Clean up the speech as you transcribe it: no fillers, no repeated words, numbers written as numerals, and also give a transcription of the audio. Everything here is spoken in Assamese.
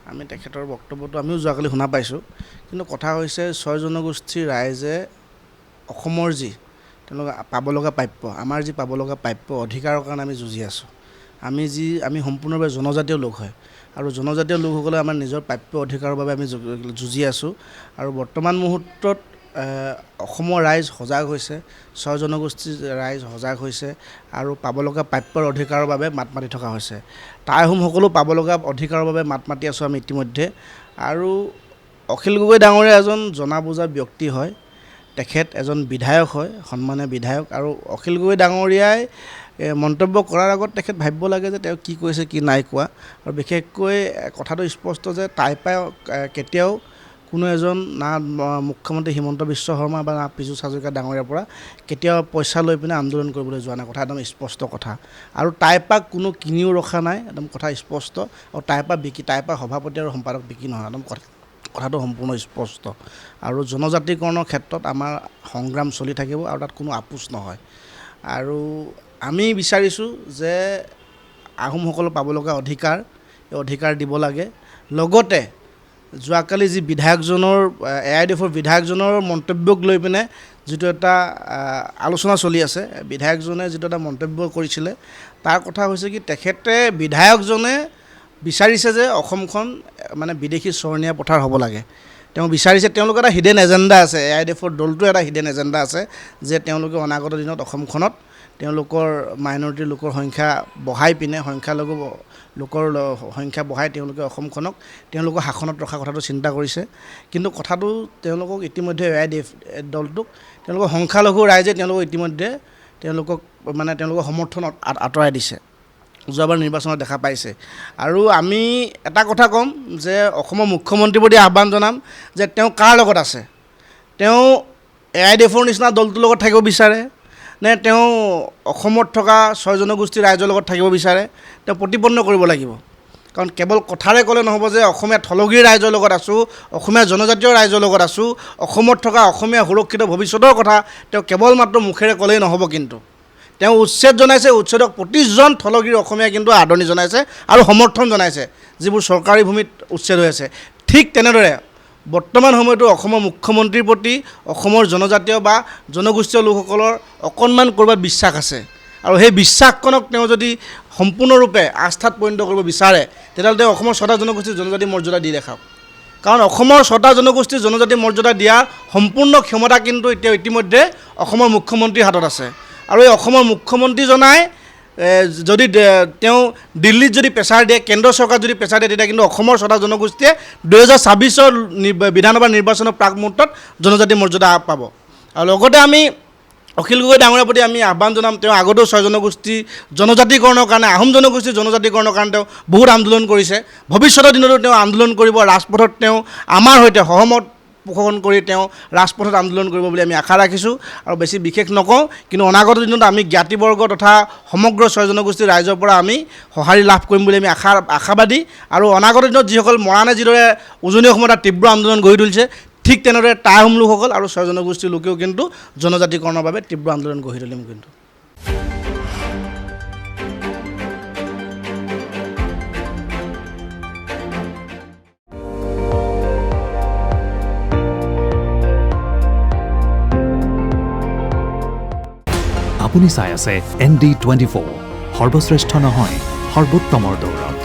আমি তেখেতৰ বক্তব্যটো আমিও যোৱাকালি শুনা পাইছোঁ। কিন্তু কথা হৈছে 6 জনগোষ্ঠীৰ ৰাইজে অসমৰ যি তেওঁলোক পাব লগা প্ৰাপ্য, আমাৰ যি পাব লগা প্ৰাপ্য অধিকাৰৰ কাৰণে আমি যুঁজি আছোঁ। আমি সম্পূৰ্ণভাৱে জনজাতীয় লোক হয় আৰু জনজাতীয় লোকসকলে আমাৰ নিজৰ প্ৰাপ্য অধিকাৰৰ বাবে আমি যুঁজি আছোঁ। আৰু বৰ্তমান মুহূৰ্তত অসমৰ ৰাইজ সজাগ হৈছে, 6 জনগোষ্ঠীৰ ৰাইজ সজাগ হৈছে আৰু পাব লগা প্ৰাপ্যৰ অধিকাৰৰ বাবে মাত মাতি থকা হৈছে। টাই আহোমসকলেও পাব লগা অধিকাৰৰ বাবে মাত মাতি আছোঁ আমি ইতিমধ্যে। আৰু অখিল গগৈ ডাঙৰীয়া এজন জনা বুজা ব্যক্তি হয়, তেখেত এজন বিধায়ক হয়, সন্মানীয় বিধায়ক। আৰু অখিল গগৈ ডাঙৰীয়াই মন্তব্য কৰাৰ আগত তেখেত ভাবিব লাগে যে তেওঁ কি কৈছে কি নাই কোৱা। আৰু বিশেষকৈ কথাটো স্পষ্ট যে টাইপাই কেতিয়াও কোনো এজন না মুখ্যমন্ত্ৰী হিমন্ত বিশ্ব শৰ্মা বা না পীযুষ হাজৰিকা ডাঙৰীয়াৰ পৰা কেতিয়াও পইচা লৈ পিনে আন্দোলন কৰিবলৈ যোৱা নাই, কথা একদম স্পষ্ট কথা। আৰু টাইপাক কোনো কিনিও ৰখা নাই, একদম কথা স্পষ্ট। আৰু টাইপা সভাপতি আৰু সম্পাদক বিকি নহয়, একদম কথাটো সম্পূৰ্ণ স্পষ্ট। আৰু জনজাতিকৰণৰ ক্ষেত্ৰত আমাৰ সংগ্ৰাম চলি থাকিব আৰু তাত কোনো আপোচ নহয়। আৰু আমি বিচাৰিছোঁ যে আহোমসকলৰ পাব লগা অধিকাৰ, এই অধিকাৰ দিব লাগে। লগতে যোৱাকালি যি বিধায়কজনৰ AIDFৰ বিধায়কজনৰ মন্তব্যক লৈ পিনে যিটো এটা আলোচনা চলি আছে, বিধায়কজনে যিটো এটা মন্তব্য কৰিছিলে তাৰ কথা হৈছে কি তেখেতে বিধায়কজনে বিচাৰিছে যে অসমখন মানে বিদেশী চৰণীয়া পথাৰ হ'ব লাগে। তেওঁ বিচাৰিছে, তেওঁলোকৰ এটা হিডেন এজেণ্ডা আছে, AIDFৰ দলটোৰ এটা হিডেন এজেণ্ডা আছে যে তেওঁলোকে অনাগত দিনত অসমখনত তেওঁলোকৰ মাইনৰিটিৰ লোকৰ সংখ্যা বঢ়াই পিনে সংখ্যালঘু লোকৰ সংখ্যা বঢ়াই তেওঁলোকে অসমখনক তেওঁলোকৰ শাসনত ৰখা কথাটো চিন্তা কৰিছে। কিন্তু কথাটো তেওঁলোকক ইতিমধ্যে AIDF দলটোক তেওঁলোকৰ সংখ্যালঘু ৰাইজে তেওঁলোকক ইতিমধ্যে তেওঁলোকৰ সমৰ্থনত আঁতৰাই দিছে, যোৱাবাৰ নিৰ্বাচনত দেখা পাইছে। আৰু আমি এটা কথা ক'ম যে অসমৰ মুখ্যমন্ত্ৰীৰ প্ৰতি আহ্বান জনাম যে তেওঁ কাৰ লগত আছে, তেওঁ AIDFৰ নিচিনা দলটোৰ লগত থাকিব বিচাৰে নে তেওঁ অসমত থকা 6 জনগোষ্ঠীৰ ৰাইজৰ লগত থাকিব বিচাৰে, তেওঁ প্ৰতিপন্ন কৰিব লাগিব। কাৰণ কেৱল কথাৰে ক'লে নহ'ব যে অসমীয়া থলগীৰ ৰাইজৰ লগত আছোঁ, অসমীয়া জনজাতীয় ৰাইজৰ লগত আছোঁ, অসমত থকা অসমীয়া সুৰক্ষিত ভৱিষ্যতৰ কথা তেওঁ কেৱল মাত্ৰ মুখেৰে ক'লেই নহ'ব। কিন্তু তেওঁ উচ্ছেদ জনাইছে, উচ্ছেদক প্ৰতিজন থলগীৰ অসমীয়াই কিন্তু আদৰণি জনাইছে আৰু সমৰ্থন জনাইছে, যিবোৰ চৰকাৰী ভূমিত উচ্ছেদ হৈ আছে। ঠিক তেনেদৰে বৰ্তমান সময়তো অসমৰ মুখ্যমন্ত্ৰীৰ প্ৰতি অসমৰ জনজাতীয় বা জনগোষ্ঠীয় লোকসকলৰ অকণমান ক'ৰবাত বিশ্বাস আছে। আৰু সেই বিশ্বাসখনক তেওঁ যদি সম্পূৰ্ণৰূপে আস্থাত পৰিণত কৰিব বিচাৰে তেতিয়াহ'লে তেওঁ অসমৰ 6টা জনগোষ্ঠীৰ জনজাতি মৰ্যাদা দি দেখাওক। কাৰণ অসমৰ 6টা জনগোষ্ঠীৰ জনজাতি মৰ্যাদা দিয়াৰ সম্পূৰ্ণ ক্ষমতা কিন্তু এতিয়া ইতিমধ্যে অসমৰ মুখ্যমন্ত্ৰীৰ হাতত আছে। আৰু এই অসমৰ মুখ্যমন্ত্ৰীজনাই যদি তেওঁ দিল্লীত যদি প্ৰেছাৰ দিয়ে, কেন্দ্ৰ চৰকাৰ যদি প্ৰেছাৰ দিয়ে, তেতিয়া কিন্তু অসমৰ 6টা জনগোষ্ঠীয়ে 2026 বিধানসভা নিৰ্বাচনৰ প্ৰাক মুহূৰ্তত জনজাতি মৰ্যাদা পাব। আৰু লগতে আমি অখিল গগৈ ডাঙৰীয়াৰ প্ৰতি আমি আহ্বান জনাম, তেওঁ আগতেও 6 জনগোষ্ঠী জনজাতিকৰণৰ কাৰণে, আহোম জনগোষ্ঠীৰ জনজাতিকৰণৰ কাৰণে তেওঁ বহুত আন্দোলন কৰিছে। ভৱিষ্যতৰ দিনতো তেওঁ আন্দোলন কৰিব, ৰাজপথত তেওঁ আমাৰ সৈতে সহমত পোষণ কৰি তেওঁ ৰাজপথত আন্দোলন কৰিব বুলি আমি আশা ৰাখিছোঁ। আৰু বেছি বিশেষ নকওঁ, কিন্তু অনাগত দিনত আমি জ্ঞাতিবৰ্গ তথা সমগ্ৰ 6 জনগোষ্ঠীৰ ৰাইজৰ পৰা আমি সঁহাৰি লাভ কৰিম বুলি আমি আশাবাদী। আৰু অনাগত দিনত যিসকল মৰাণে যিদৰে উজনি অসমত তীব্ৰ আন্দোলন গঢ়ি তুলিছে, ঠিক তেনেদৰে টাই আহোম লোকসকল আৰু 6 জনগোষ্ঠীৰ লোকেও কিন্তু জনজাতিকৰণৰ বাবে তীব্ৰ আন্দোলন গঢ়ি তুলিম। কিন্তু আপুনি চাই আছে ND24, সৰ্বশ্ৰেষ্ঠ নহয় সৰ্বোত্তমৰ দৌৰত।